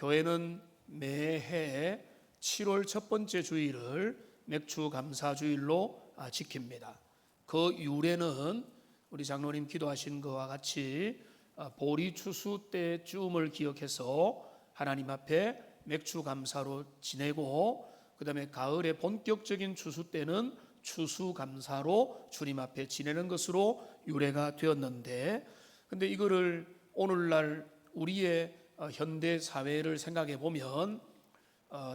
교회는 매해 7월 첫 번째 주일을 맥주 감사 주일로 지킵니다. 그 유래는 우리 장로님 기도하신 것과 같이 보리 추수 때쯤을 기억해서 하나님 앞에 맥주 감사로 지내고, 그 다음에 가을의 본격적인 추수 때는 추수 감사로 주님 앞에 지내는 것으로 유래가 되었는데, 근데 이거를 오늘날 우리의 현대 사회를 생각해 보면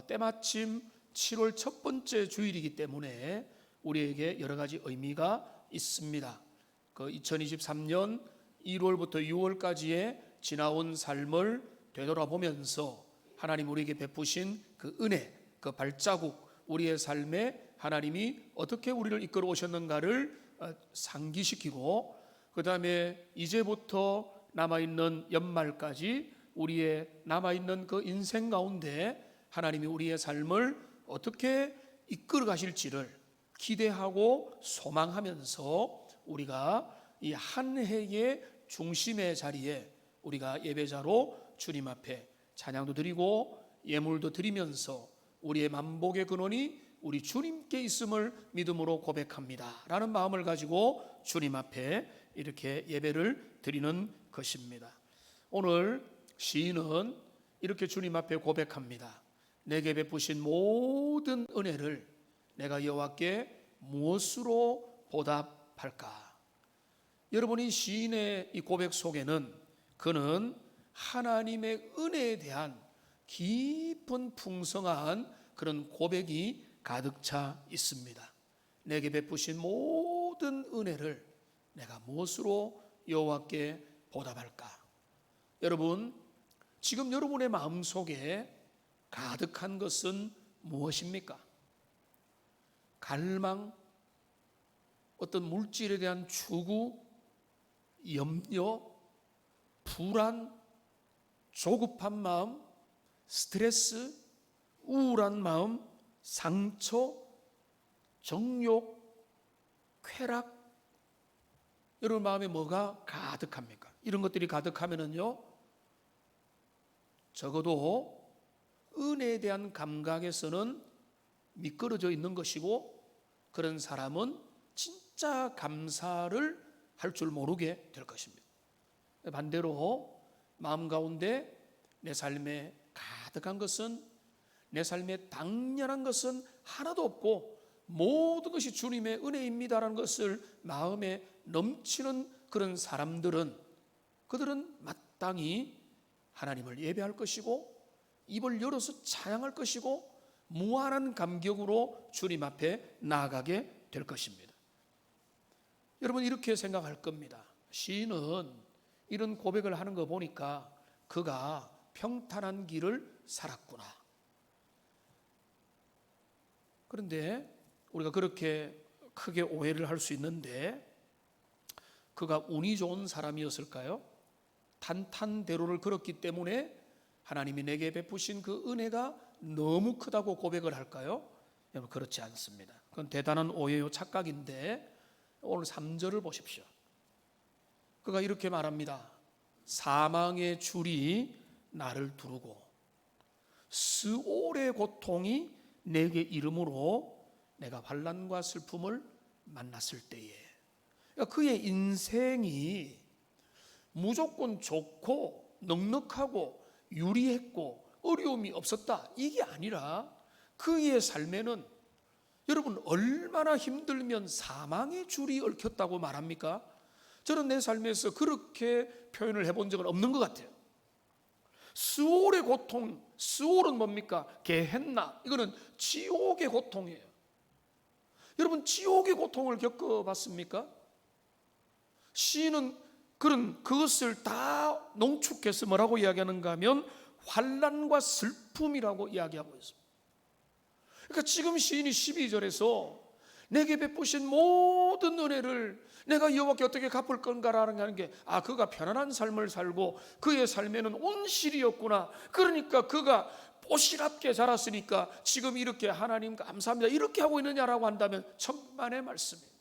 때마침 7월 첫 번째 주일이기 때문에 우리에게 여러 가지 의미가 있습니다. 그 2023년 1월부터 6월까지의 지나온 삶을 되돌아보면서 하나님 우리에게 베푸신 그 은혜, 그 발자국, 우리의 삶에 하나님이 어떻게 우리를 이끌어 오셨는가를 상기시키고, 그 다음에 이제부터 남아있는 연말까지 우리의 남아있는 그 인생 가운데 하나님이 우리의 삶을 어떻게 이끌어 가실지를 기대하고 소망하면서 우리가 이 한 해의 중심의 자리에 우리가 예배자로 주님 앞에 찬양도 드리고 예물도 드리면서 우리의 만복의 근원이 우리 주님께 있음을 믿음으로 고백합니다 라는 마음을 가지고 주님 앞에 이렇게 예배를 드리는 것입니다. 오늘 시인은 이렇게 주님 앞에 고백합니다. 내게 베푸신 모든 은혜를 내가 여호와께 무엇으로 보답할까? 여러분이 시인의 이 고백 속에는 그는 하나님의 은혜에 대한 깊은 풍성한 그런 고백이 가득 차 있습니다. 내게 베푸신 모든 은혜를 내가 무엇으로 여호와께 보답할까? 여러분, 지금 여러분의 마음속에 가득한 것은 무엇입니까? 갈망, 어떤 물질에 대한 추구, 염려, 불안, 조급한 마음, 스트레스, 우울한 마음, 상처, 정욕, 쾌락, 여러분 마음에 뭐가 가득합니까? 이런 것들이 가득하면은요, 적어도 은혜에 대한 감각에서는 미끄러져 있는 것이고, 그런 사람은 진짜 감사를 할 줄 모르게 될 것입니다. 반대로 마음 가운데 내 삶에 가득한 것은, 내 삶에 당연한 것은 하나도 없고 모든 것이 주님의 은혜입니다라는 것을 마음에 넘치는 그런 사람들은, 그들은 마땅히 하나님을 예배할 것이고 입을 열어서 찬양할 것이고 무한한 감격으로 주님 앞에 나아가게 될 것입니다. 여러분 이렇게 생각할 겁니다. 시인은 이런 고백을 하는 거 보니까 그가 평탄한 길을 살았구나. 그런데 우리가 그렇게 크게 오해를 할 수 있는데, 그가 운이 좋은 사람이었을까요? 탄탄대로를 걸었기 때문에 하나님이 내게 베푸신 그 은혜가 너무 크다고 고백을 할까요? 여러분 그렇지 않습니다. 그건 대단한 오해요, 착각인데 오늘 3절을 보십시오. 그가 이렇게 말합니다. 사망의 줄이 나를 두르고 스올의 고통이 내게 이름으로 내가 환난과 슬픔을 만났을 때에, 그러니까 그의 인생이 무조건 좋고 넉넉하고 유리했고 어려움이 없었다, 이게 아니라 그의 삶에는 여러분 얼마나 힘들면 사망의 줄이 얽혔다고 말합니까? 저는 내 삶에서 그렇게 표현을 해본 적은 없는 것 같아요. 스올의 고통, 스올은 뭡니까? 게헨나, 이거는 지옥의 고통이에요. 여러분 지옥의 고통을 겪어봤습니까? 시인은 그것을 다 농축해서 뭐라고 이야기하는가 하면 환난과 슬픔이라고 이야기하고 있습니다. 그러니까 지금 시인이 12절에서 내게 베푸신 모든 은혜를 내가 여호와께 어떻게 갚을 건가라는 게, 그가 편안한 삶을 살고 그의 삶에는 온실이었구나, 그러니까 그가 뽀시랍게 자랐으니까 지금 이렇게 하나님 감사합니다 이렇게 하고 있느냐라고 한다면 천만의 말씀이에요.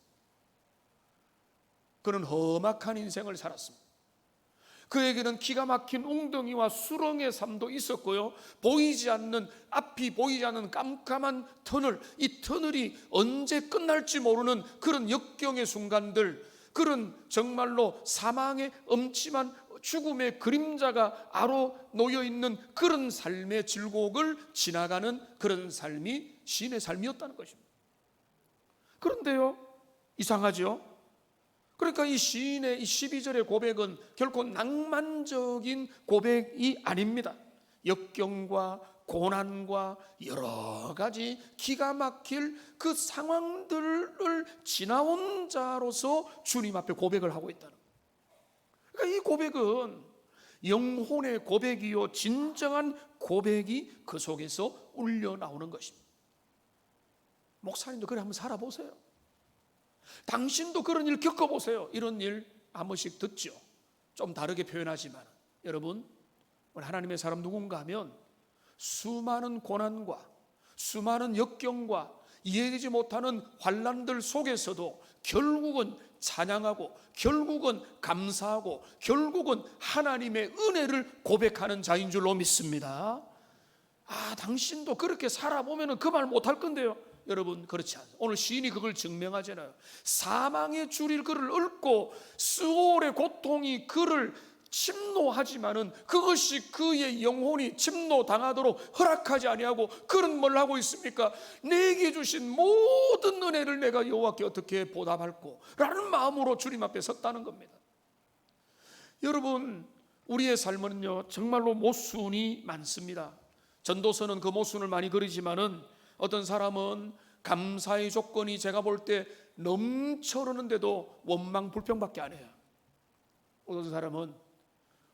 그는 험악한 인생을 살았습니다. 그에게는 기가 막힌 웅덩이와 수렁의 삶도 있었고요, 앞이 보이지 않는 깜깜한 터널, 이 터널이 언제 끝날지 모르는 그런 역경의 순간들, 그런 정말로 사망의 엄침한 죽음의 그림자가 아로 놓여있는 그런 삶의 질곡을 지나가는 그런 삶이 시인의 삶이었다는 것입니다. 그런데요, 이상하죠? 그러니까 이 시인의 이 12절의 고백은 결코 낭만적인 고백이 아닙니다. 역경과 고난과 여러 가지 기가 막힐 그 상황들을 지나온 자로서 주님 앞에 고백을 하고 있다는 거예요. 그러니까 이 고백은 영혼의 고백이요, 진정한 고백이 그 속에서 울려 나오는 것입니다. 목사님도 그래 한번 살아보세요. 당신도 그런 일 겪어보세요. 이런 일 한 번씩 듣죠. 좀 다르게 표현하지만 여러분, 하나님의 사람 누군가 하면 수많은 고난과 수많은 역경과 이해되지 못하는 환난들 속에서도 결국은 찬양하고, 결국은 감사하고, 결국은 하나님의 은혜를 고백하는 자인 줄로 믿습니다. 당신도 그렇게 살아보면 그 말 못할 건데요. 여러분, 그렇지 않아요. 오늘 시인이 그걸 증명하잖아요. 사망의 줄이 그를 얽고 수월의 고통이 그를 침노하지만은 그것이 그의 영혼이 침노당하도록 허락하지 아니하고, 그는 뭘 하고 있습니까? 내게 주신 모든 은혜를 내가 여호와께 어떻게 보답할꼬? 라는 마음으로 주님 앞에 섰다는 겁니다. 여러분, 우리의 삶은요 정말로 모순이 많습니다. 전도서는 그 모순을 많이 그리지만은 어떤 사람은 감사의 조건이 제가 볼 때 넘쳐흐르는데도 원망 불평밖에 안 해요. 어떤 사람은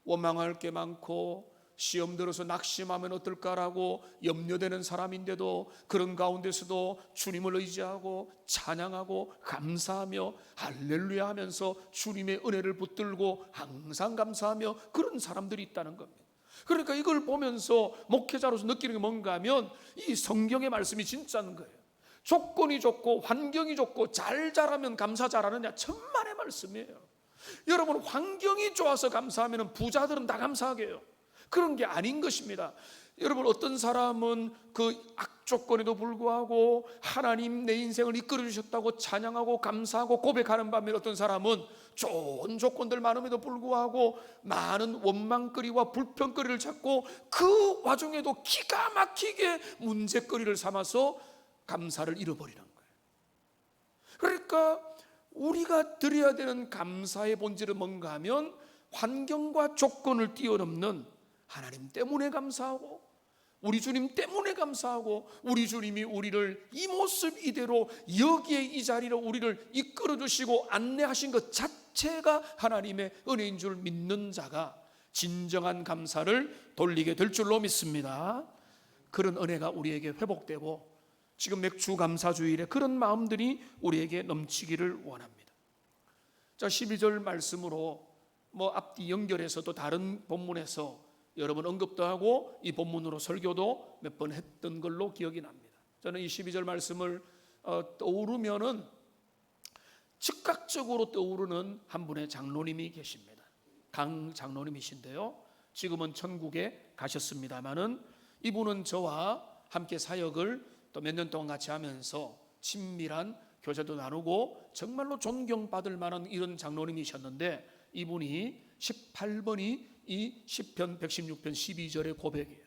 원망할 게 많고 시험 들어서 낙심하면 어떨까라고 염려되는 사람인데도 그런 가운데서도 주님을 의지하고 찬양하고 감사하며 할렐루야 하면서 주님의 은혜를 붙들고 항상 감사하며 그런 사람들이 있다는 겁니다. 그러니까 이걸 보면서 목회자로서 느끼는 게 뭔가 하면 이 성경의 말씀이 진짜인 거예요. 조건이 좋고 환경이 좋고 잘 자라면 감사 잘하느냐, 천만의 말씀이에요. 여러분, 환경이 좋아서 감사하면 부자들은 다 감사하게 해요. 그런 게 아닌 것입니다. 여러분, 어떤 사람은 그 악조건에도 불구하고 하나님 내 인생을 이끌어 주셨다고 찬양하고 감사하고 고백하는 반면, 어떤 사람은 좋은 조건들 많음에도 불구하고 많은 원망거리와 불평거리를 찾고 그 와중에도 기가 막히게 문제거리를 삼아서 감사를 잃어버리는 거예요. 그러니까 우리가 드려야 되는 감사의 본질은 뭔가 하면 환경과 조건을 뛰어넘는 하나님 때문에 감사하고, 우리 주님 때문에 감사하고, 우리 주님이 우리를 이 모습 이대로 여기에 이 자리로 우리를 이끌어 주시고 안내하신 것 자체가 하나님의 은혜인 줄 믿는 자가 진정한 감사를 돌리게 될 줄로 믿습니다. 그런 은혜가 우리에게 회복되고, 지금 맥주 감사주일에 그런 마음들이 우리에게 넘치기를 원합니다. 자, 12절 말씀으로 앞뒤 연결해서 또 다른 본문에서 여러 번 언급도 하고 이 본문으로 설교도 몇 번 했던 걸로 기억이 납니다. 저는 이 12절 말씀을 떠오르면은 즉각적으로 떠오르는 한 분의 장로님이 계십니다. 강 장로님이신데요, 지금은 천국에 가셨습니다마는 이분은 저와 함께 사역을 또 몇 년 동안 같이 하면서 친밀한 교제도 나누고 정말로 존경받을 만한 이런 장로님이셨는데, 이분이 18번이 이 시편 116편 12절의 고백이에요.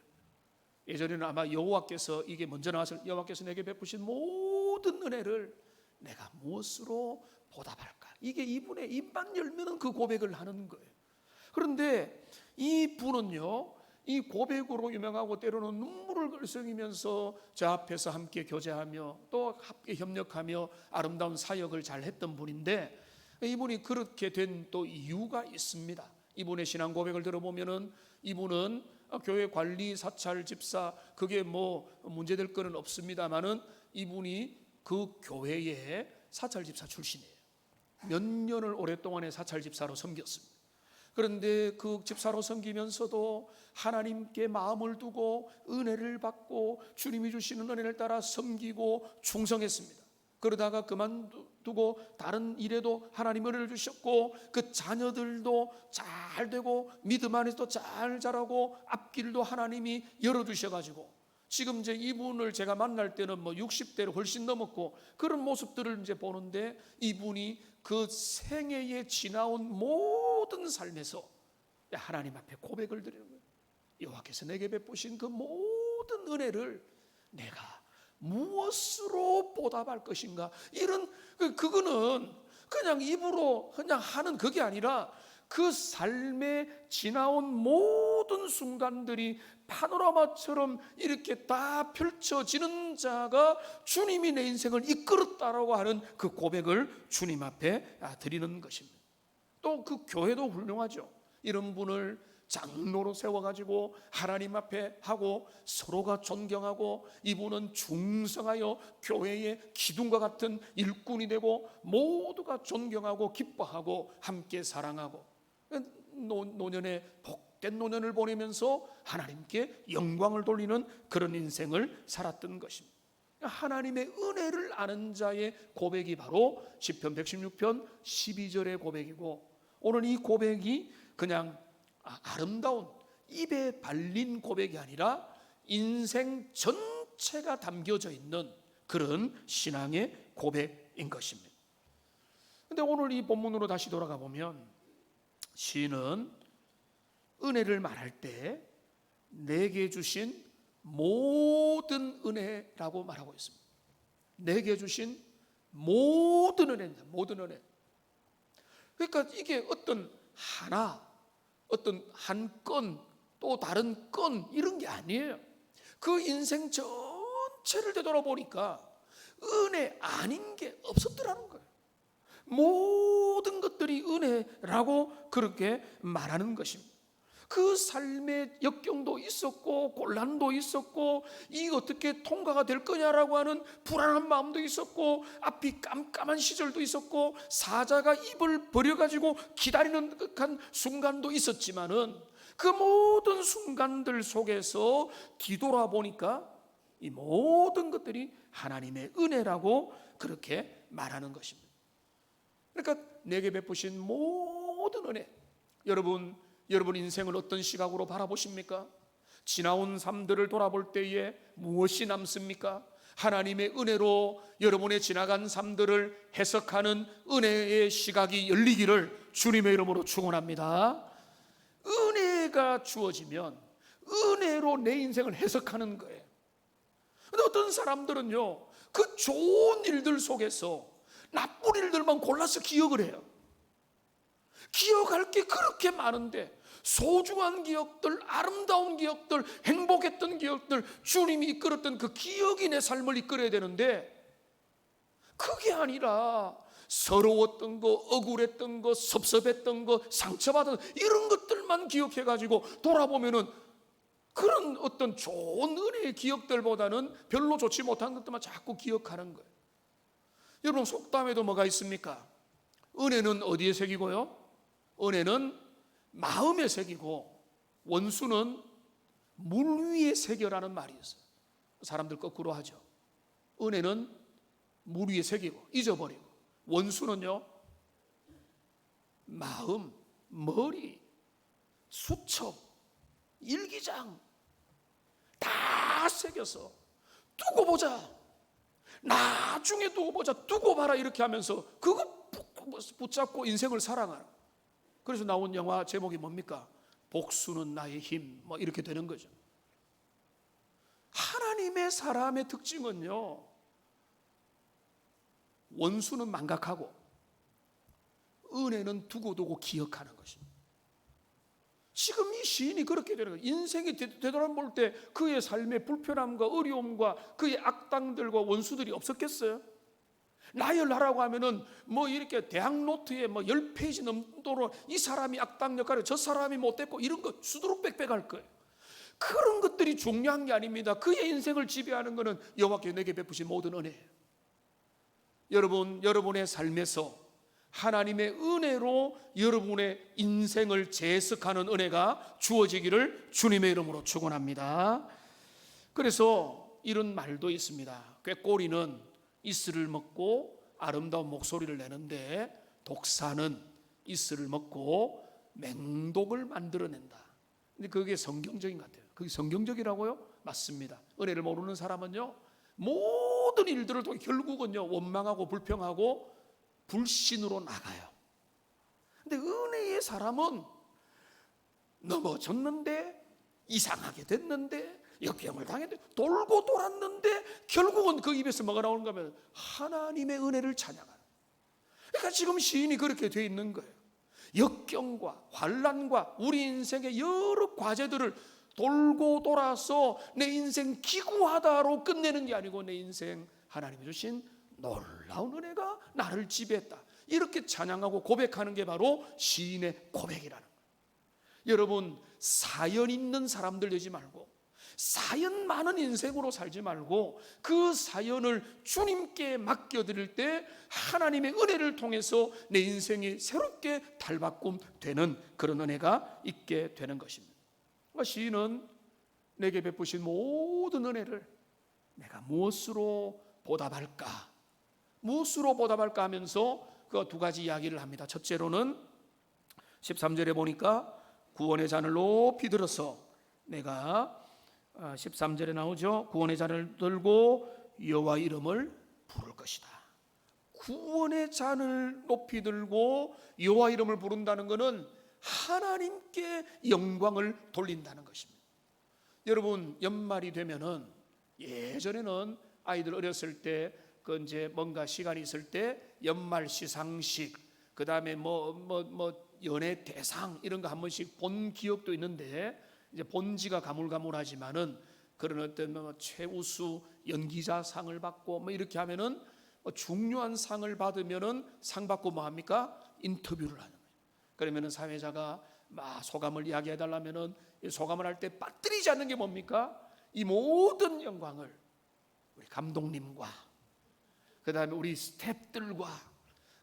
예전에는 아마 여호와께서 이게 먼저 나와서 여호와께서 내게 베푸신 모든 은혜를 내가 무엇으로 보답할까? 이게 이분의 입만 열면은 그 고백을 하는 거예요. 그런데 이 분은요, 이 고백으로 유명하고 때로는 눈물을 글썽이면서 저 앞에서 함께 교제하며 또 함께 협력하며 아름다운 사역을 잘 했던 분인데, 이분이 그렇게 된 또 이유가 있습니다. 이분의 신앙 고백을 들어보면은 이분은 교회 관리 사찰 집사, 그게 문제될 거는 없습니다만은 이분이 그 교회의 사찰 집사 출신이에요. 몇 년을 오랫동안의 사찰 집사로 섬겼습니다. 그런데 그 집사로 섬기면서도 하나님께 마음을 두고 은혜를 받고 주님이 주시는 은혜를 따라 섬기고 충성했습니다. 그러다가 그만두고 다른 일에도 하나님 은혜를 주셨고, 그 자녀들도 잘 되고 믿음 안에서도 잘 자라고 앞길도 하나님이 열어주셔가지고, 지금 이제 이분을 제가 만날 때는 뭐 60대를 훨씬 넘었고 그런 모습들을 이제 보는데, 이분이 그 생애에 지나온 모든 삶에서 하나님 앞에 고백을 드리는 거예요. 여호와께서 내게 베푸신 그 모든 은혜를 내가 무엇으로 보답할 것인가, 이런 그거는 그냥 입으로 그냥 하는 그게 아니라 그 삶에 지나온 모든 순간들이 파노라마처럼 이렇게 다 펼쳐지는 자가 주님이 내 인생을 이끌었다라고 하는 그 고백을 주님 앞에 드리는 것입니다. 또 그 교회도 훌륭하죠. 이런 분을 장로로 세워가지고 하나님 앞에 하고 서로가 존경하고, 이분은 중성하여 교회의 기둥과 같은 일꾼이 되고 모두가 존경하고 기뻐하고 함께 사랑하고, 노년에 복된 노년을 보내면서 하나님께 영광을 돌리는 그런 인생을 살았던 것입니다. 하나님의 은혜를 아는 자의 고백이 바로 시편 116편 12절의 고백이고, 오늘 이 고백이 그냥 아름다운 입에 발린 고백이 아니라 인생 전체가 담겨져 있는 그런 신앙의 고백인 것입니다. 그런데 오늘 이 본문으로 다시 돌아가 보면, 시인은 은혜를 말할 때 내게 주신 모든 은혜라고 말하고 있습니다. 내게 주신 모든 은혜입니다. 모든 은혜. 그러니까 이게 어떤 하나, 어떤 한 건, 또 다른 건, 이런 게 아니에요. 그 인생 전체를 되돌아보니까 은혜 아닌 게 없었더라는 거예요. 모든 것들이 은혜라고 그렇게 말하는 것입니다. 그 삶의 역경도 있었고 곤란도 있었고, 이 어떻게 통과가 될 거냐라고 하는 불안한 마음도 있었고, 앞이 깜깜한 시절도 있었고, 사자가 입을 버려가지고 기다리는 듯한 순간도 있었지만은, 그 모든 순간들 속에서 뒤돌아보니까 이 모든 것들이 하나님의 은혜라고 그렇게 말하는 것입니다. 그러니까 내게 베푸신 모든 은혜, 여러분 인생을 어떤 시각으로 바라보십니까? 지나온 삶들을 돌아볼 때에 무엇이 남습니까? 하나님의 은혜로 여러분의 지나간 삶들을 해석하는 은혜의 시각이 열리기를 주님의 이름으로 축원합니다. 은혜가 주어지면 은혜로 내 인생을 해석하는 거예요. 그런데 어떤 사람들은요, 그 좋은 일들 속에서 나쁜 일들만 골라서 기억을 해요. 기억할 게 그렇게 많은데, 소중한 기억들, 아름다운 기억들, 행복했던 기억들, 주님이 이끌었던 그 기억이 내 삶을 이끌어야 되는데, 그게 아니라 서러웠던 거, 억울했던 거, 섭섭했던 거, 상처받은 이런 것들만 기억해가지고 돌아보면은 그런 어떤 좋은 은혜의 기억들보다는 별로 좋지 못한 것들만 자꾸 기억하는 거예요. 여러분, 속담에도 뭐가 있습니까? 은혜는 어디에 새기고요? 은혜는 마음에 새기고 원수는 물 위에 새겨라는 말이 있어요. 사람들 거꾸로 하죠. 은혜는 물 위에 새기고 잊어버리고, 원수는요, 마음, 머리, 수첩, 일기장 다 새겨서 두고 보자, 나중에 두고 보자, 두고 봐라, 이렇게 하면서 그거 붙잡고 인생을 살아가는. 그래서 나온 영화 제목이 뭡니까? 복수는 나의 힘, 뭐 이렇게 되는 거죠. 하나님의 사람의 특징은요, 원수는 망각하고 은혜는 두고두고 기억하는 것입니다. 지금 이 시인이 그렇게 되는 거예요. 인생이 되돌아볼 때 그의 삶의 불편함과 어려움과 그의 악당들과 원수들이 없었겠어요? 나열하라고 하면은 뭐 이렇게 대학 노트에 뭐 10페이지 넘도록 이 사람이 악당 역할을, 저 사람이 못됐고, 이런 거 수두룩 빽빽할 거예요. 그런 것들이 중요한 게 아닙니다. 그의 인생을 지배하는 것은 여호와께서 내게 베푸신 모든 은혜예요. 여러분의 삶에서 하나님의 은혜로 여러분의 인생을 재해석하는 은혜가 주어지기를 주님의 이름으로 축원합니다. 그래서 이런 말도 있습니다. 꾀꼬리는 이슬을 먹고 아름다운 목소리를 내는데 독사는 이슬을 먹고 맹독을 만들어낸다. 근데 그게 성경적인 것 같아요. 그게 성경적이라고요? 맞습니다. 은혜를 모르는 사람은요, 모든 일들을 통해 결국은요 원망하고 불평하고 불신으로 나가요. 근데 은혜의 사람은 넘어졌는데, 이상하게 됐는데, 역경을 당했는데, 돌고 돌았는데 결국은 그 입에서 뭐가 나오는가 하면 하나님의 은혜를 찬양하는. 그러니까 지금 시인이 그렇게 돼 있는 거예요. 역경과 환난과 우리 인생의 여러 과제들을 돌고 돌아서 내 인생 기구하다로 끝내는 게 아니고 내 인생 하나님이 주신 놀라운 은혜가 나를 지배했다, 이렇게 찬양하고 고백하는 게 바로 시인의 고백이라는 거예요. 여러분, 사연 있는 사람들 되지 말고 사연 많은 인생으로 살지 말고 그 사연을 주님께 맡겨드릴 때 하나님의 은혜를 통해서 내 인생이 새롭게 달바꿈 되는 그런 은혜가 있게 되는 것입니다. 시인은 내게 베푸신 모든 은혜를 내가 무엇으로 보답할까, 무엇으로 보답할까 하면서 그 두 가지 이야기를 합니다. 첫째로는 13절에 보니까 구원의 잔을 높이 들어서 내가 13절에 나오죠. 구원의 잔을 들고 여호와 이름을 부를 것이다. 구원의 잔을 높이 들고 여호와 이름을 부른다는 것은 하나님께 영광을 돌린다는 것입니다. 여러분, 연말이 되면은 예전에는 아이들 어렸을 때 그 이제 뭔가 시간이 있을 때 연말 시상식, 그 다음에 연예 대상 이런 거 한 번씩 본 기억도 있는데, 이제 본지가 가물가물하지만은 그런 어떤 최우수 연기자 상을 받고 이렇게 하면은 중요한 상을 받으면은 상 받고 뭐 합니까? 인터뷰를 하는 거예요. 그러면은 사회자가 막 소감을 이야기해 달라면은 소감을 할 때 빠뜨리지 않는 게 뭡니까? 이 모든 영광을 우리 감독님과 그 다음에 우리 스태프들과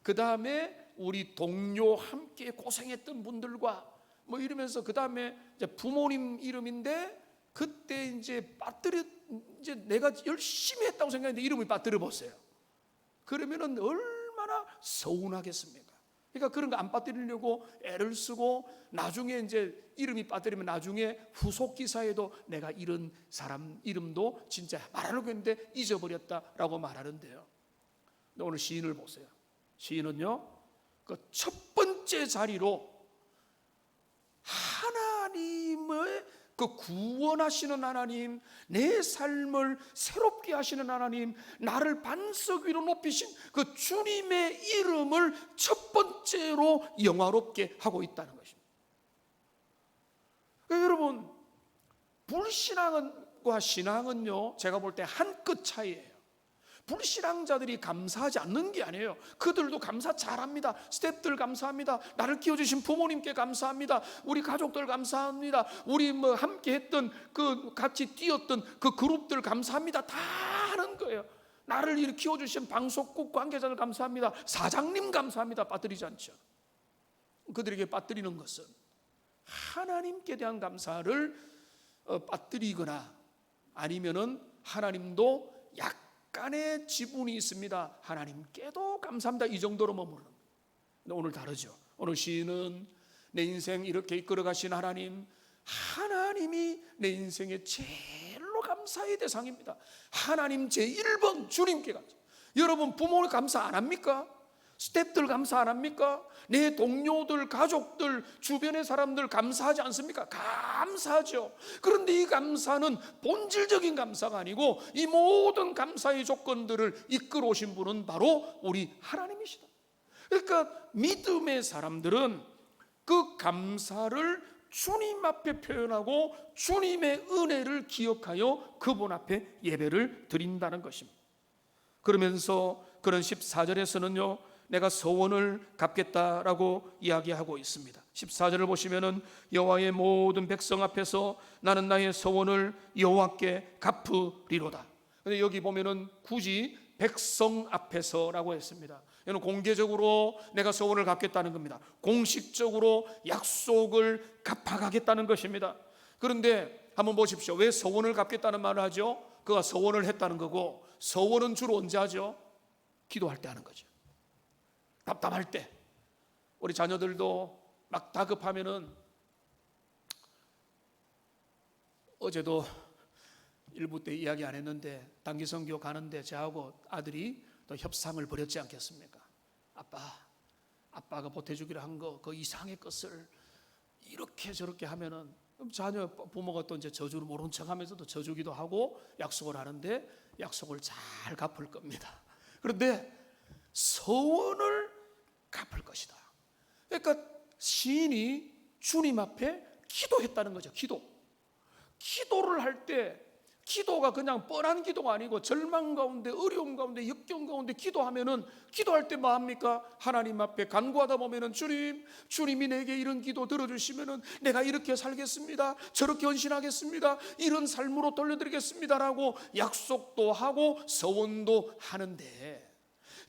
그 다음에 우리 동료 함께 고생했던 분들과 이러면서 그 다음에 부모님 이름인데 그때 이제 이제 내가 열심히 했다고 생각했는데 이름을 빠뜨려 보세요. 그러면은 얼마나 서운하겠습니까? 그러니까 그런 거 안 빠뜨리려고 애를 쓰고 나중에 이제 이름이 빠뜨리면 나중에 후속 기사에도 내가 이런 사람 이름도 진짜 말하려고 했는데 잊어버렸다라고 말하는데요. 근데 오늘 시인을 보세요. 시인은요, 그 첫 번째 자리로 하나님의 그 구원하시는 하나님, 내 삶을 새롭게 하시는 하나님, 나를 반석 위로 높이신 그 주님의 이름을 첫 번째로 영화롭게 하고 있다는 것입니다. 그러니까 여러분, 불신앙과 신앙은요, 제가 볼 때 한 끗 차이예요. 불신앙자들이 감사하지 않는 게 아니에요. 그들도 감사 잘합니다. 스태프들 감사합니다. 나를 키워주신 부모님께 감사합니다. 우리 가족들 감사합니다. 우리 함께 했던 그 같이 뛰었던 그 그룹들 감사합니다. 다 하는 거예요. 나를 이렇게 키워주신 방송국 관계자들 감사합니다. 사장님 감사합니다. 빠뜨리지 않죠. 그들에게 빠뜨리는 것은 하나님께 대한 감사를 빠뜨리거나 아니면은 하나님도 약간의 지분이 있습니다. 하나님께도 감사합니다. 이 정도로 머무르는 거예요. 근데 오늘 다르죠. 오늘 시인은 내 인생 이렇게 이끌어 가신 하나님이 내 인생의 제일로 감사의 대상입니다. 하나님 제1번 주님께 감사. 여러분, 부모님 감사 안 합니까? 스태프들 감사 안 합니까? 내 동료들, 가족들, 주변의 사람들 감사하지 않습니까? 감사하죠. 그런데 이 감사는 본질적인 감사가 아니고 이 모든 감사의 조건들을 이끌어 오신 분은 바로 우리 하나님이시다. 그러니까 믿음의 사람들은 그 감사를 주님 앞에 표현하고 주님의 은혜를 기억하여 그분 앞에 예배를 드린다는 것입니다. 그러면서 그런 14절에서는요, 내가 서원을 갚겠다라고 이야기하고 있습니다. 14절을 보시면은 여호와의 모든 백성 앞에서 나는 나의 서원을 여호와께 갚으리로다. 근데 여기 보면은 굳이 백성 앞에서라고 했습니다. 이는 공개적으로 내가 서원을 갚겠다는 겁니다. 공식적으로 약속을 갚아가겠다는 것입니다. 그런데 한번 보십시오. 왜 서원을 갚겠다는 말을 하죠? 그가 서원을 했다는 거고, 서원은 주로 언제 하죠? 기도할 때 하는 거죠. 답답할 때. 우리 자녀들도 막 다급하면은, 어제도 일부 때 이야기 안 했는데 단기 선교 가는데 저하고 아들이 또 협상을 벌였지 않겠습니까? 아빠가 보태주기로 한 거 그 이상의 것을 이렇게 저렇게 하면은, 자녀 부모가 또 이제 저주를 모른 척하면서도 저주기도 하고 약속을 하는데 약속을 잘 갚을 겁니다. 그런데 서원을 갚을 것이다. 그러니까 시인이 주님 앞에 기도했다는 거죠. 기도를 할 때, 기도가 그냥 뻔한 기도가 아니고 절망 가운데, 어려움 가운데, 역경 가운데 기도하면은, 기도할 때 뭐 합니까? 하나님 앞에 간구하다 보면은, 주님이 내게 이런 기도 들어주시면은 내가 이렇게 살겠습니다, 저렇게 헌신하겠습니다, 이런 삶으로 돌려드리겠습니다라고 약속도 하고 서원도 하는데,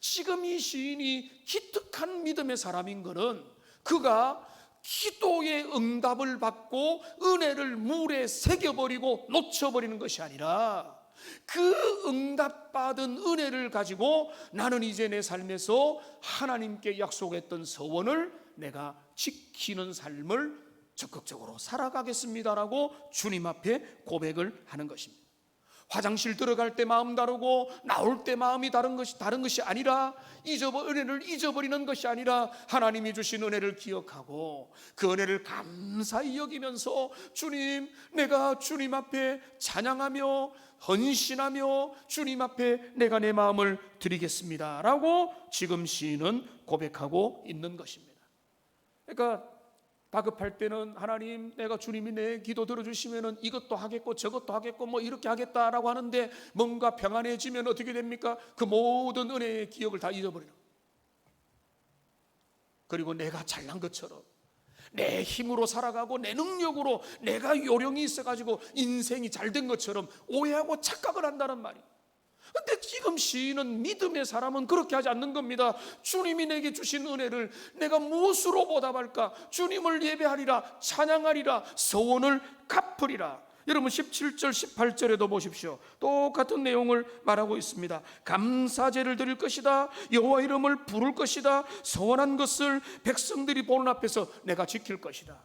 지금 이 시인이 기특한 믿음의 사람인 것은 그가 기도의 응답을 받고 은혜를 물에 새겨버리고 놓쳐버리는 것이 아니라, 그 응답받은 은혜를 가지고 나는 이제 내 삶에서 하나님께 약속했던 서원을 내가 지키는 삶을 적극적으로 살아가겠습니다라고 주님 앞에 고백을 하는 것입니다. 화장실 들어갈 때 마음 다르고 나올 때 마음이 다른 것이 아니라, 은혜를 잊어버리는 것이 아니라 하나님이 주신 은혜를 기억하고 그 은혜를 감사히 여기면서, 주님, 내가 주님 앞에 찬양하며 헌신하며 주님 앞에 내가 내 마음을 드리겠습니다 라고 지금 시인은 고백하고 있는 것입니다. 그러니까 다급할 때는, 하나님, 내가 주님이 내 기도 들어주시면은 이것도 하겠고 저것도 하겠고 뭐 이렇게 하겠다라고 하는데, 뭔가 평안해지면 어떻게 됩니까? 그 모든 은혜의 기억을 다 잊어버리는, 그리고 내가 잘난 것처럼 내 힘으로 살아가고 내 능력으로 내가 요령이 있어가지고 인생이 잘된 것처럼 오해하고 착각을 한다는 말이에요. 근데 지금 시인은, 믿음의 사람은 그렇게 하지 않는 겁니다. 주님이 내게 주신 은혜를 내가 무엇으로 보답할까? 주님을 예배하리라, 찬양하리라, 서원을 갚으리라. 여러분 17절 18절에도 보십시오. 똑같은 내용을 말하고 있습니다. 감사제를 드릴 것이다, 여호와 이름을 부를 것이다, 서원한 것을 백성들이 보는 앞에서 내가 지킬 것이다.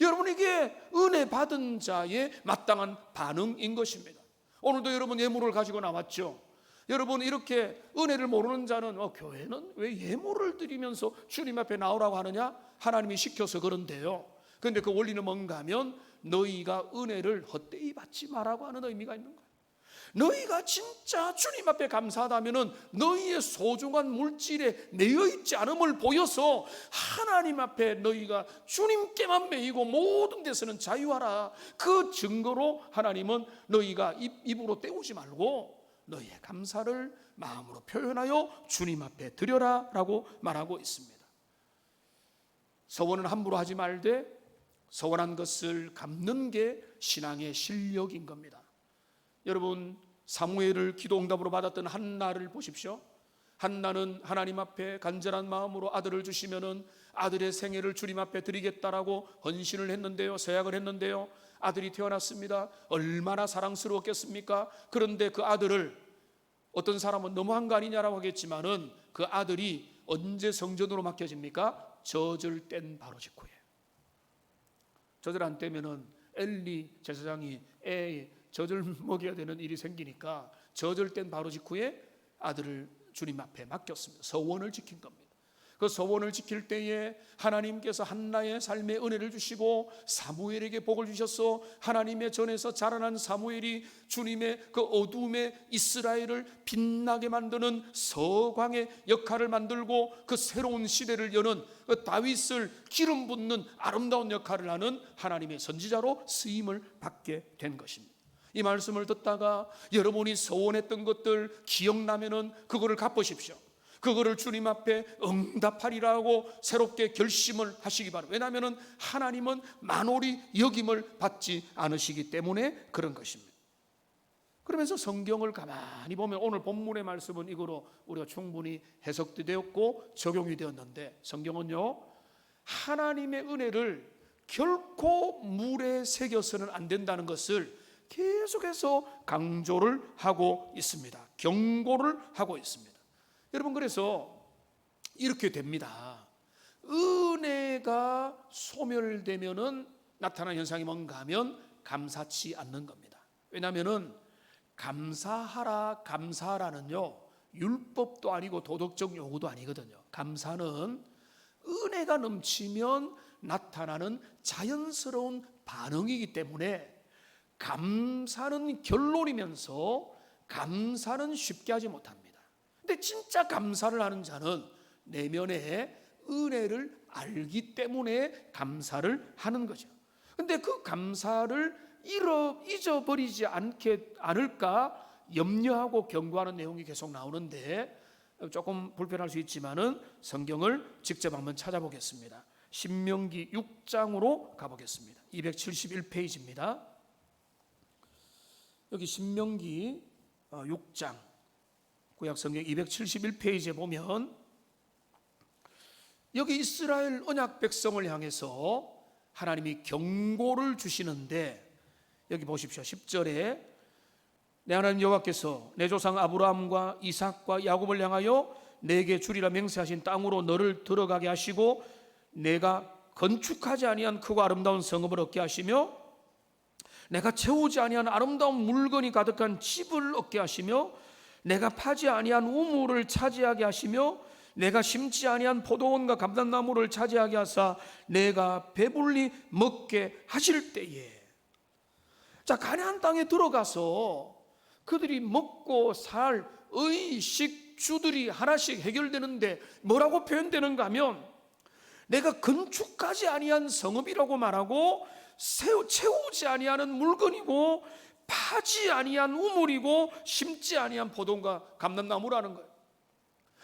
여러분, 이게 은혜 받은 자의 마땅한 반응인 것입니다. 오늘도 여러분 예물을 가지고 나왔죠. 여러분, 이렇게 은혜를 모르는 자는 교회는 왜 예물을 드리면서 주님 앞에 나오라고 하느냐? 하나님이 시켜서 그런데요. 그런데 그 원리는 뭔가 하면, 너희가 은혜를 헛되이 받지 말라고 하는 의미가 있는 거예요. 너희가 진짜 주님 앞에 감사하다면 너희의 소중한 물질에 내어있지 않음을 보여서 하나님 앞에 너희가 주님께만 매이고 모든 데서는 자유하라. 그 증거로 하나님은 너희가 입으로 때우지 말고 너희의 감사를 마음으로 표현하여 주님 앞에 드려라 라고 말하고 있습니다. 서원은 함부로 하지 말되 서원한 것을 갚는 게 신앙의 실력인 겁니다. 여러분, 사무엘을 기도 응답으로 받았던 한나를 보십시오. 한나는 하나님 앞에 간절한 마음으로 아들을 주시면은 아들의 생애를 주님 앞에 드리겠다라고 헌신을 했는데요, 서약을 했는데요, 아들이 태어났습니다. 얼마나 사랑스러웠겠습니까? 그런데 그 아들을 어떤 사람은 너무한 거 아니냐라고 하겠지만은, 그 아들이 언제 성전으로 맡겨집니까? 저절 땐 바로 직후에. 저절 안 떼면은 엘리 제사장이 애 젖을 먹여야 되는 일이 생기니까 젖을 땐 바로 직후에 아들을 주님 앞에 맡겼습니다. 서원을 지킨 겁니다. 그 서원을 지킬 때에 하나님께서 한나의 삶에 은혜를 주시고 사무엘에게 복을 주셔서 하나님의 전에서 자라난 사무엘이 주님의 그 어두움의 이스라엘을 빛나게 만드는 서광의 역할을 만들고 그 새로운 시대를 여는 그 다윗을 기름 붓는 아름다운 역할을 하는 하나님의 선지자로 쓰임을 받게 된 것입니다. 이 말씀을 듣다가 여러분이 서원했던 것들 기억나면은 그거를 갚으십시오. 그거를 주님 앞에 응답하리라고 새롭게 결심을 하시기 바랍니다. 왜냐하면 하나님은 만홀히 여김을 받지 않으시기 때문에 그런 것입니다. 그러면서 성경을 가만히 보면 오늘 본문의 말씀은 이거로 우리가 충분히 해석도 되었고 적용이 되었는데, 성경은요, 하나님의 은혜를 결코 물에 새겨서는 안 된다는 것을 계속해서 강조를 하고 있습니다. 경고를 하고 있습니다. 여러분, 그래서 이렇게 됩니다. 은혜가 소멸되면은 나타나는 현상이 뭔가 하면 감사치 않는 겁니다. 왜냐하면은 감사하라, 감사라는요 율법도 아니고 도덕적 요구도 아니거든요. 감사는 은혜가 넘치면 나타나는 자연스러운 반응이기 때문에 감사는 결론이면서 감사는 쉽게 하지 못합니다. 근데 진짜 감사를 하는 자는 내면에 은혜를 알기 때문에 감사를 하는 거죠. 근데 그 감사를 잊어버리지 않을까 염려하고 경고하는 내용이 계속 나오는데 조금 불편할 수 있지만은 성경을 직접 한번 찾아보겠습니다. 신명기 6장으로 가보겠습니다. 271페이지입니다. 여기 신명기 6장 구약성경 271페이지에 보면 여기 이스라엘 언약 백성을 향해서 하나님이 경고를 주시는데 여기 보십시오. 10절에 내 하나님 여호와께서 내 조상 아브라함과 이삭과 야곱을 향하여 내게 주리라 맹세하신 땅으로 너를 들어가게 하시고 내가 건축하지 아니한 크고 아름다운 성읍을 얻게 하시며 내가 채우지 아니한 아름다운 물건이 가득한 집을 얻게 하시며 내가 파지 아니한 우물을 차지하게 하시며 내가 심지 아니한 포도원과 감람나무를 차지하게 하사 내가 배불리 먹게 하실 때에, 자, 가나안 땅에 들어가서 그들이 먹고 살 의식주들이 하나씩 해결되는데 뭐라고 표현되는가 하면 내가 건축하지 아니한 성읍이라고 말하고 채우지 아니하는 물건이고 파지 아니한 우물이고 심지 아니한 포도원과 감람나무라는 거예요.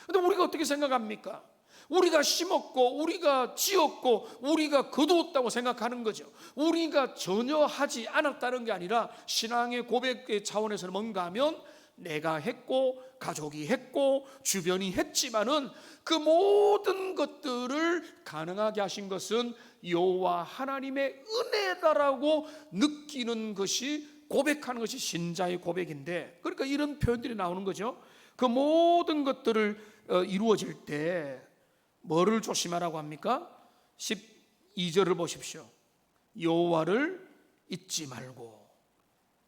근데 우리가 어떻게 생각합니까? 우리가 심었고 우리가 지었고 우리가 거두었다고 생각하는 거죠. 우리가 전혀 하지 않았다는 게 아니라 신앙의 고백의 차원에서는 뭔가 하면 내가 했고 가족이 했고 주변이 했지만은 그 모든 것들을 가능하게 하신 것은 여호와 하나님의 은혜다라고 느끼는 것이, 고백하는 것이 신자의 고백인데, 그러니까 이런 표현들이 나오는 거죠. 그 모든 것들을 이루어질 때 뭐를 조심하라고 합니까? 12절을 보십시오. 여호와를 잊지 말고,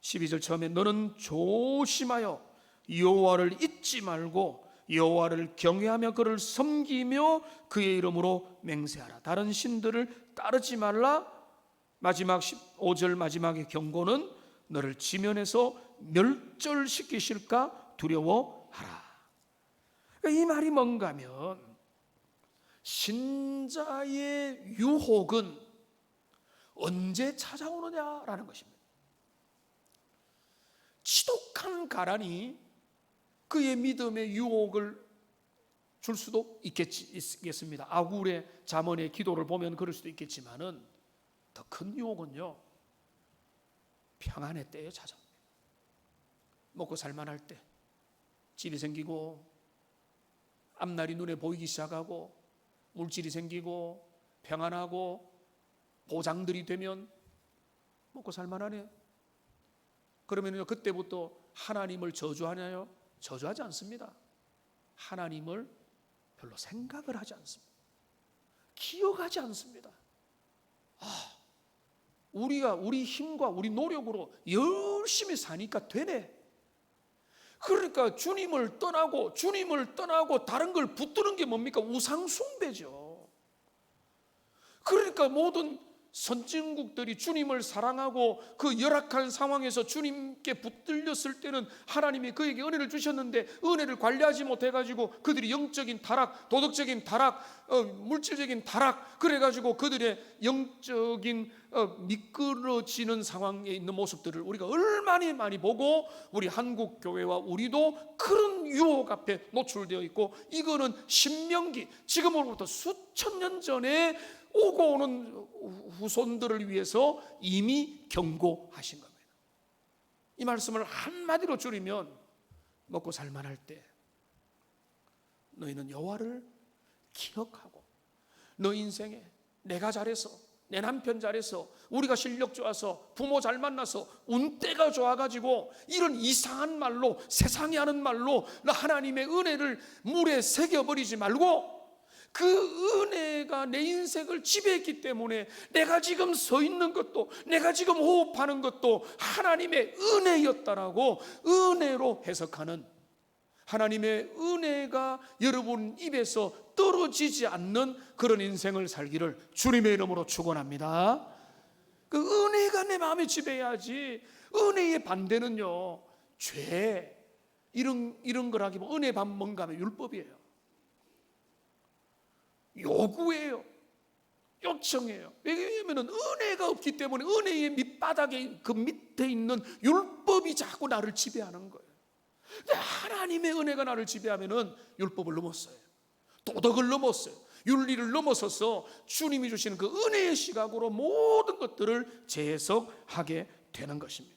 12절 처음에 너는 조심하여 여호와를 잊지 말고 여호와를 경외하며 그를 섬기며 그의 이름으로 맹세하라. 다른 신들을 따르지 말라. 마지막 15절 마지막의 경고는 너를 지면에서 멸절시키실까 두려워하라. 이 말이 뭔가 하면 신자의 유혹은 언제 찾아오느냐라는 것입니다. 지독한 가난이 그의 믿음의 유혹을 줄 수도 있겠습니다. 아굴의 잠언의 기도를 보면 그럴 수도 있겠지만은 더 큰 유혹은요, 평안의 때에 찾아옵니다. 먹고 살만할 때, 집이 생기고 앞날이 눈에 보이기 시작하고 물질이 생기고 평안하고 보장들이 되면 먹고 살만하네. 그러면요, 그때부터 하나님을 저주하나요? 저주하지 않습니다. 하나님을 별로 생각을 하지 않습니다. 기억하지 않습니다. 우리가 우리 힘과 우리 노력으로 열심히 사니까 되네. 그러니까 주님을 떠나고 다른 걸 붙드는 게 뭡니까? 우상숭배죠. 그러니까 모든 선진국들이 주님을 사랑하고 그 열악한 상황에서 주님께 붙들렸을 때는 하나님이 그에게 은혜를 주셨는데 은혜를 관리하지 못해가지고 그들이 영적인 타락, 도덕적인 타락, 물질적인 타락, 그래가지고 그들의 영적인 미끄러지는 상황에 있는 모습들을 우리가 얼마나 많이 보고, 우리 한국 교회와 우리도 그런 유혹 앞에 노출되어 있고, 이거는 신명기, 지금으로부터 수천 년 전에 오고 오는 후손들을 위해서 이미 경고하신 겁니다. 이 말씀을 한마디로 줄이면 먹고 살만할 때 너희는 여호와를 기억하고 너 인생에 내가 잘해서, 내 남편 잘해서, 우리가 실력 좋아서, 부모 잘 만나서, 운때가 좋아가지고 이런 이상한 말로, 세상이 하는 말로 나 하나님의 은혜를 물에 새겨버리지 말고, 그 은혜가 내 인생을 지배했기 때문에 내가 지금 서 있는 것도, 내가 지금 호흡하는 것도 하나님의 은혜였다라고 은혜로 해석하는, 하나님의 은혜가 여러분 입에서 떨어지지 않는 그런 인생을 살기를 주님의 이름으로 축원합니다. 그 은혜가 내 마음에 지배해야지. 은혜의 반대는요, 죄, 이런 거라기보다 은혜 반 뭔가 하면 율법이에요. 요구예요. 요청이에요. 왜냐하면 은혜가 없기 때문에 은혜의 밑바닥에, 그 밑에 있는 율법이 자꾸 나를 지배하는 거예요. 하나님의 은혜가 나를 지배하면은 율법을 넘었어요. 도덕을 넘었어요. 윤리를 넘어서서 주님이 주시는 그 은혜의 시각으로 모든 것들을 재해석하게 되는 것입니다.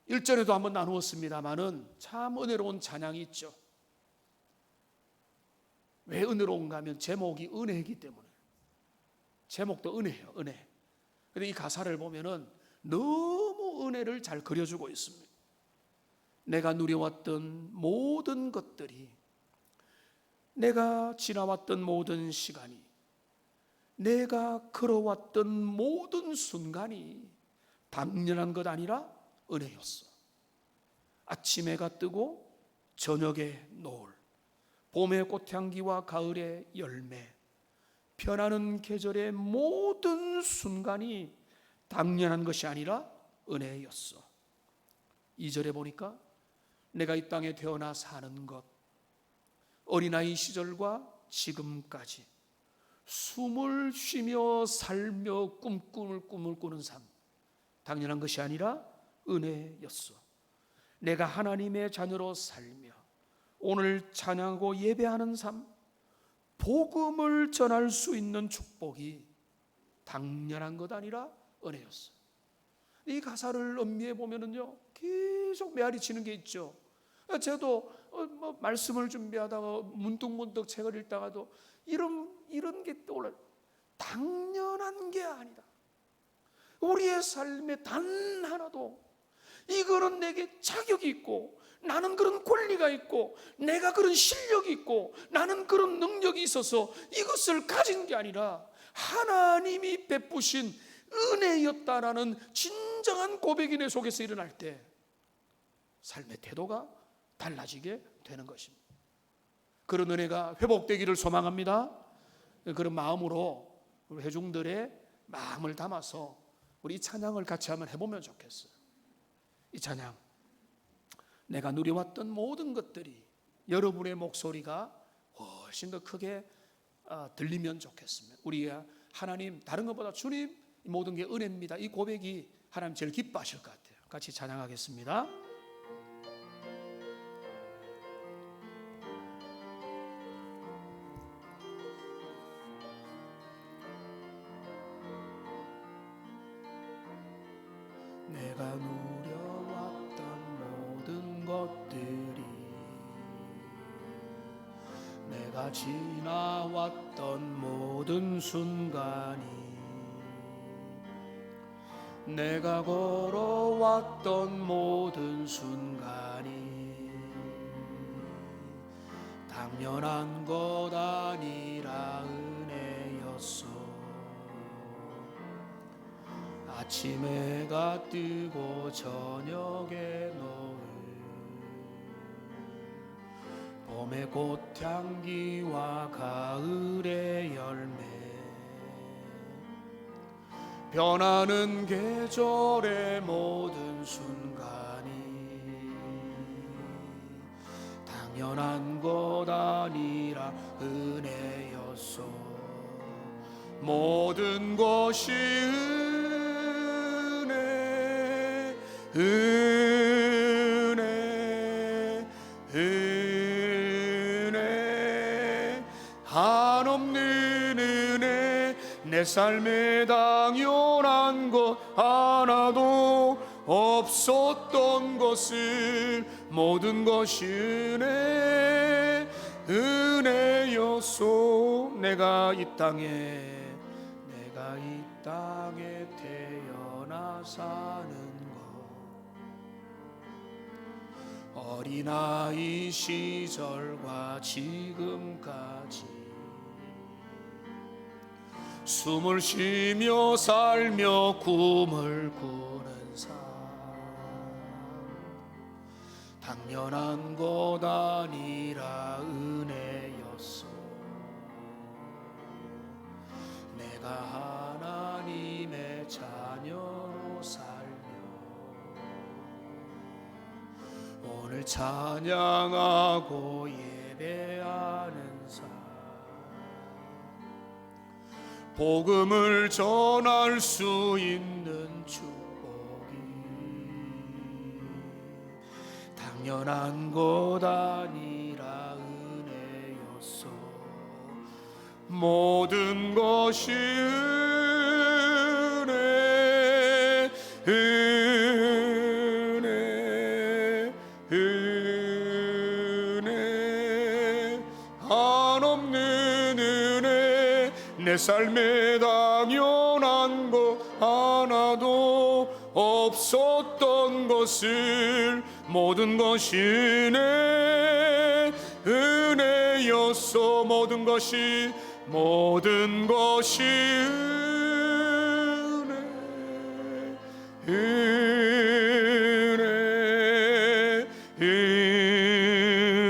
1절에도 한번 나누었습니다마는 참 은혜로운 찬양이 있죠. 왜 은혜로운가 하면 제목이 은혜이기 때문에. 제목도 은혜예요, 은혜. 근데 이 가사를 보면은 너무 은혜를 잘 그려주고 있습니다. 내가 누려왔던 모든 것들이, 내가 지나왔던 모든 시간이, 내가 걸어왔던 모든 순간이 당연한 것 아니라 은혜였어. 아침 해가 뜨고 저녁에 노을, 봄의 꽃향기와 가을의 열매, 변하는 계절의 모든 순간이 당연한 것이 아니라 은혜였어. 2절에 보니까 내가 이 땅에 태어나 사는 것, 어린아이 시절과 지금까지 숨을 쉬며 살며 꿈을 꾸는 삶, 당연한 것이 아니라 은혜였어. 내가 하나님의 자녀로 살며 오늘 찬양하고 예배하는 삶, 복음을 전할 수 있는 축복이 당연한 것 아니라 은혜였어. 이 가사를 음미해 보면은요, 계속 메아리 치는 게 있죠. 저도 말씀을 준비하다가 문득문득 책을 읽다가도 이런 게 떠올라요. 당연한 게 아니다. 우리의 삶에 단 하나도 이거는 내게 자격이 있고, 나는 그런 권리가 있고, 내가 그런 실력이 있고, 나는 그런 능력이 있어서 이것을 가진 게 아니라 하나님이 베푸신 은혜였다라는 진정한 고백이 내 속에서 일어날 때 삶의 태도가 달라지게 되는 것입니다. 그런 은혜가 회복되기를 소망합니다. 그런 마음으로 우리 회중들의 마음을 담아서 우리 이 찬양을 같이 한번 해보면 좋겠어요. 이 찬양, 내가 누려왔던 모든 것들이 여러분의 목소리가 훨씬 더 크게 들리면 좋겠습니다. 우리 하나님, 다른 것보다 주님, 모든 게 은혜입니다. 이 고백이 하나님 제일 기뻐하실 것 같아요. 같이 찬양하겠습니다. 내가 누려왔던 모든 것들이, 내가 지나왔던 모든 순간이, 내가 걸어왔던 모든 순간이 당연한 것 아니라 은혜였어. 아침 해가 뜨고 저녁에 노을, 봄의 꽃향기와 가을의 열매, 변하는 계절의 모든 순간이 당연한 것 아니라 은혜였어. 모든 것이 은혜, 은혜, 은혜, 한없는 은혜, 내 삶에 당연한 것 하나도 없었던 것을 모든 것이 은혜, 은혜였소. 내가 이 땅에 내가 이 땅에 태어나 사는 것, 어린아이 시절과 지금까지 숨을 쉬며 살며 꿈을 꾸는 삶, 당연한 것 아니라 은혜였어. 내가 하나님의 자녀로 살며 오늘 찬양하고 예배하는 삶, 복음을 전할 수 있는 축복이 당연한 것 아니라 은혜였어. 모든 것이 은혜, 은혜, 은혜, 한없는 은혜. 내 삶에 당연한 것 하나도 없었던 것을 모든 것이 은혜, 은혜였어. 모든 것이 은혜, 은혜,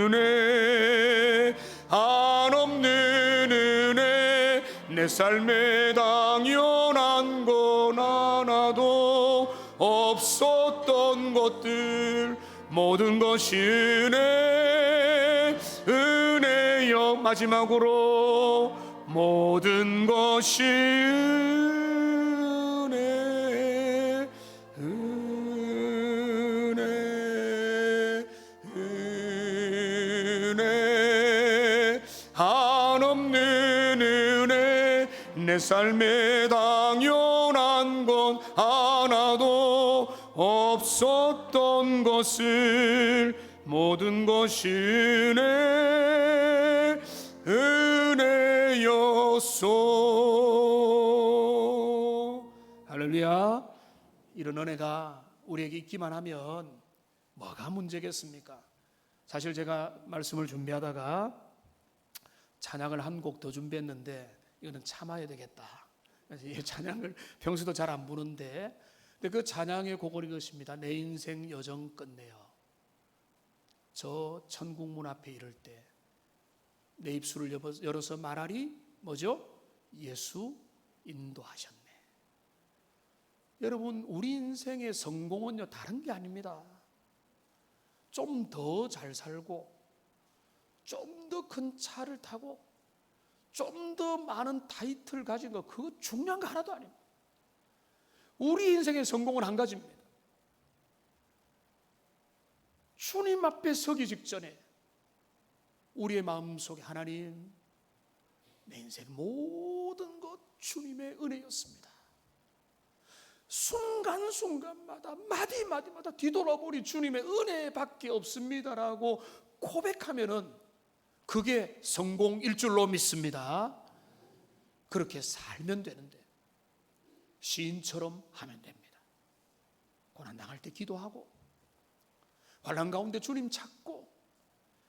은혜, 한없는 은혜. 내 삶에 당연한 건 하나도 없었던 것들 모든 것이 은혜, 은혜여. 마지막으로 모든 것이 은혜, 은혜, 은혜, 한없는 은혜. 내 삶에 당연한 건 하나도 없었던 것을 모든 것이 은혜, 은혜였소. 할렐루야. 이런 은혜가 우리에게 있기만 하면 뭐가 문제겠습니까? 사실 제가 말씀을 준비하다가 찬양을 한 곡 더 준비했는데 이거는 참아야 되겠다. 그래서 이 찬양을 평소도 잘 안 부르는데, 근데 그 찬양의 곡을 이것입니다. 내 인생 여정 끝내요. 저 천국 문 앞에 이를 때 내 입술을 열어서 말하리 뭐죠? 예수 인도하셨네. 여러분, 우리 인생의 성공은요 다른 게 아닙니다. 좀 더 잘 살고 좀 더 큰 차를 타고 좀 더 많은 타이틀 가진 거, 그거 중요한 거 하나도 아닙니다. 우리 인생의 성공은 한 가지입니다. 주님 앞에 서기 직전에 우리의 마음속에 하나님, 내 인생 모든 것 주님의 은혜였습니다. 순간순간마다 마디마디마다 뒤돌아보니 주님의 은혜밖에 없습니다라고 고백하면은 그게 성공일 줄로 믿습니다. 그렇게 살면 되는데 시인처럼 하면 됩니다. 고난당할 때 기도하고 환난 가운데 주님 찾고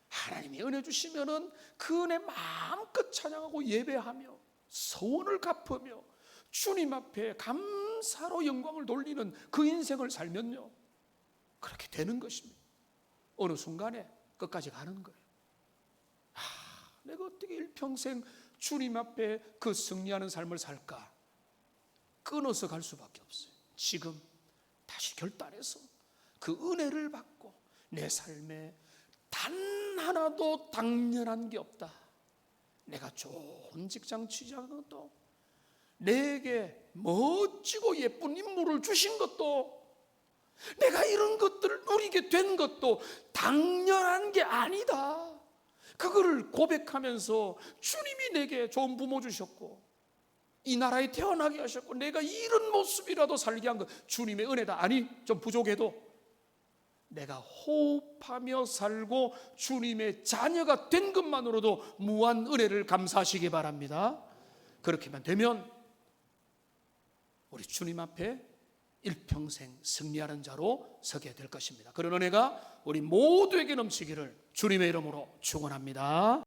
하나님이 은혜 주시면은 그 은혜 마음껏 찬양하고 예배하며 서원을 갚으며 주님 앞에 감사로 영광을 돌리는 그 인생을 살면요 그렇게 되는 것입니다. 어느 순간에 끝까지 가는 거예요. 내가 어떻게 일평생 주님 앞에 그 승리하는 삶을 살까? 끊어서 갈 수밖에 없어요. 지금 다시 결단해서 그 은혜를 받고 내 삶에 단 하나도 당연한 게 없다. 내가 좋은 직장 취직한 것도, 내게 멋지고 예쁜 인물을 주신 것도, 내가 이런 것들을 누리게 된 것도 당연한 게 아니다. 그거를 고백하면서 주님이 내게 좋은 부모 주셨고 이 나라에 태어나게 하셨고 내가 이런 모습이라도 살게 한 것 주님의 은혜다. 아니, 좀 부족해도 내가 호흡하며 살고 주님의 자녀가 된 것만으로도 무한 은혜를 감사하시기 바랍니다. 그렇게만 되면 우리 주님 앞에 일평생 승리하는 자로 서게 될 것입니다. 그런 은혜가 우리 모두에게 넘치기를 주님의 이름으로 축원합니다.